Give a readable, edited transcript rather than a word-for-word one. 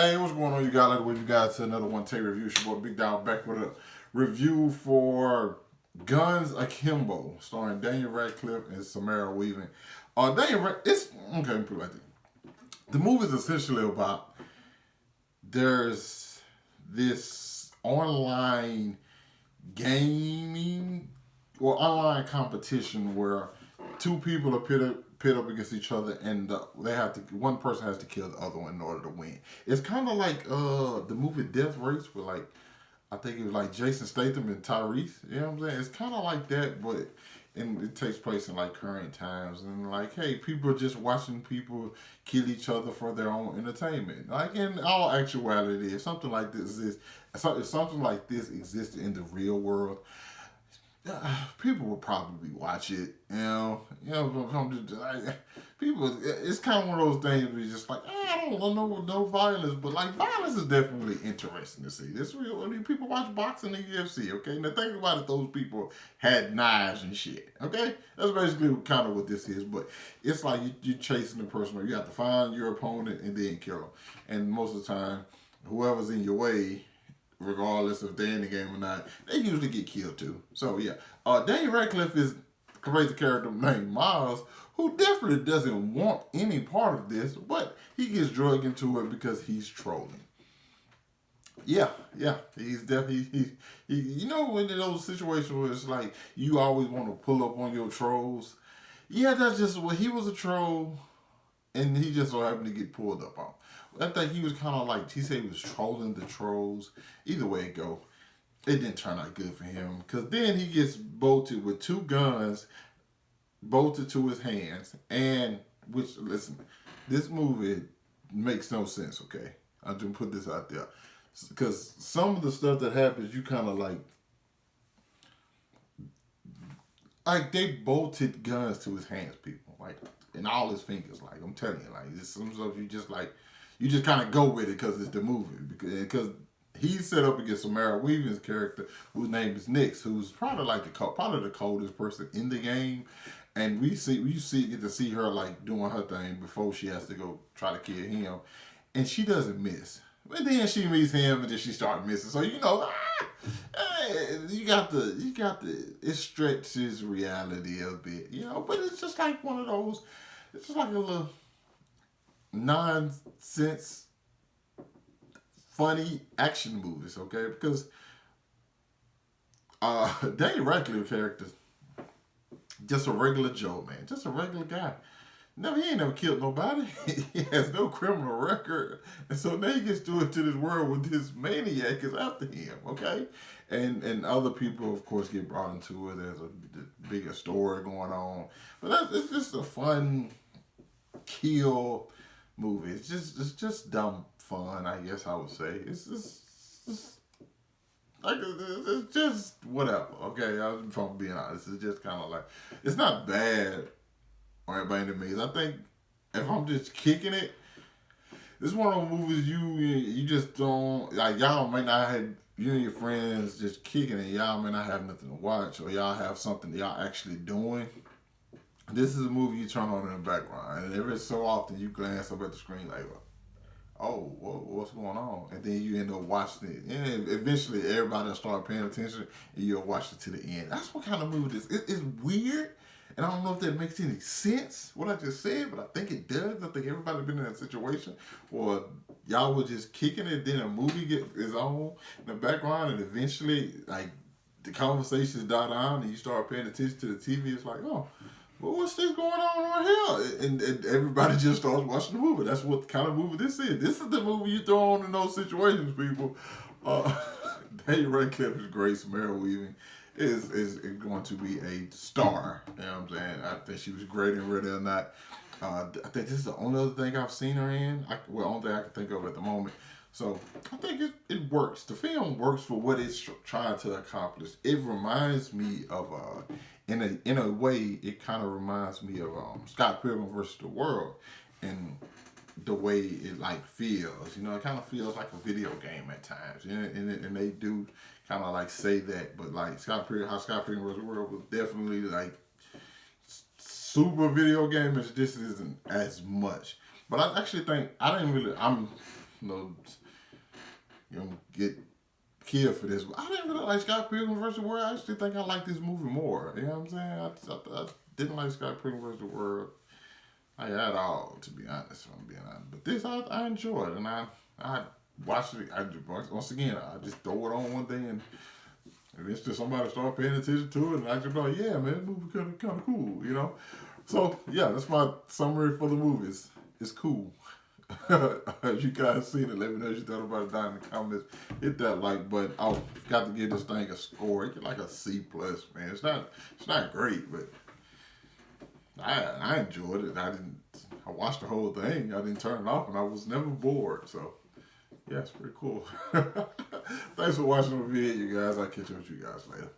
Hey, what's going on, you guys? Like, welcome you guys to another one take review. It's your boy Big Dog back with a review for Guns Akimbo, starring Daniel Radcliffe and Samara Weaving. It's okay. Let me put it like this. The movie is essentially about there's this online gaming or online competition where two people are pit up against each other, and they have to. One person has to kill the other one in order to win. It's kind of like the movie Death Race, where like I think it was like Jason Statham and Tyrese. You know what I'm saying? It's kind of like that, but and it takes place in like current times, and like, hey, people are just watching people kill each other for their own entertainment. Like in all actuality, if something like this existed in the real world, people would probably watch it. People. It's kind of one of those things where you're just like, I don't know, no violence, but like violence is definitely interesting to see. This real. I mean, people watch boxing and UFC. Okay, now think about it. Those people had knives and shit. Okay, that's basically kind of what this is. But it's like you're chasing the person, where you have to find your opponent and then kill them. And most of the time, whoever's in your way, regardless if they're in the game or not, they usually get killed too. So yeah, Daniel Radcliffe is crazy character named Miles, who definitely doesn't want any part of this, but he gets drugged into it because he's trolling. Yeah, he's definitely you know, in those situations where it's like you always want to pull up on your trolls. Yeah, that's just what he was, a troll, and he just so happened to get pulled up on. I think he was kind of like, he said he was trolling the trolls. Either way it go, it didn't turn out good for him, because then he gets bolted with two guns bolted to his hands, and which, listen, this movie makes no sense. Okay, I just put this out there because some of the stuff that happens, you kind of like they bolted guns to his hands, people, like, and all his fingers. Like, I'm telling you, like, this some stuff you just kind of go with it because it's the movie, because he's set up against Samara Weaving's character, whose name is Nix, who's probably like probably the coldest person in the game, and get to see her like doing her thing before she has to go try to kill him, and she doesn't miss. But then she meets him, and then she starts missing. So it stretches reality a bit, But it's just like one of those. It's just like a little nonsense, funny action movies, okay? Because Danny Radcliffe character, just a regular Joe, man, just a regular guy. He ain't never killed nobody. He has no criminal record, and so now he gets through into this world with this maniac is after him, okay? And other people, of course, get brought into it. There's a bigger story going on, but it's just a fun kill movie. It's just dumb fun, I guess I would say. It's just whatever. Okay, if I'm being honest, it's just kind of like, it's not bad or by any means. I think if I'm just kicking it, it's one of those movies you just don't like. Y'all may not have, you and your friends just kicking it. Y'all may not have nothing to watch, or y'all have something that y'all actually doing. This is a movie you turn on in the background, and every so often you glance up at the screen like, oh, what's going on? And then you end up watching it. And eventually everybody will start paying attention, and you'll watch it to the end. That's what kind of movie this is. It's weird, and I don't know if that makes any sense, what I just said, but I think it does. I think everybody's been in that situation where y'all were just kicking it, then a movie is on in the background, and eventually, like, the conversations die down, and you start paying attention to the TV. It's like, oh, well, what's this going on right here? And everybody just starts watching the movie. That's what kind of movie this is. This is the movie you throw on in those situations, people. Daniel Radcliffe is great. Samara Weaving is going to be a star. You know what I'm saying? I think she was great in Ready or Not. I think this is the only other thing I've seen her in. Only thing I can think of at the moment. So I think it works. The film works for what it's trying to accomplish. It reminds me of in a way, it kind of reminds me of Scott Pilgrim versus the World, and the way it like feels. It kind of feels like a video game at times. And they do kind of like say that, but like Scott Pilgrim versus the World was definitely like super video game, as this isn't as much. But I actually think I'm you know, get killed for this. I didn't really like Scott Pilgrim vs. the World. I actually think I like this movie more. You know what I'm saying? I didn't like Scott Pilgrim vs. the World. At all, to be honest. If I'm being honest. But this I enjoyed, and I watched it. Once again, I just throw it on one day, and eventually somebody start paying attention to it, and I just be like, yeah, man, this movie kind of cool, you know. So yeah, that's my summary for the movies. It's cool. As you guys seen it, let me know what you thought about it down in the comments. Hit that like button. Oh, got to give this thing a score. It get like a C plus, man. It's not great, but I enjoyed it. I watched the whole thing. I didn't turn it off, and I was never bored. So yeah, it's pretty cool. Thanks for watching the video, you guys. I'll catch up with you guys later.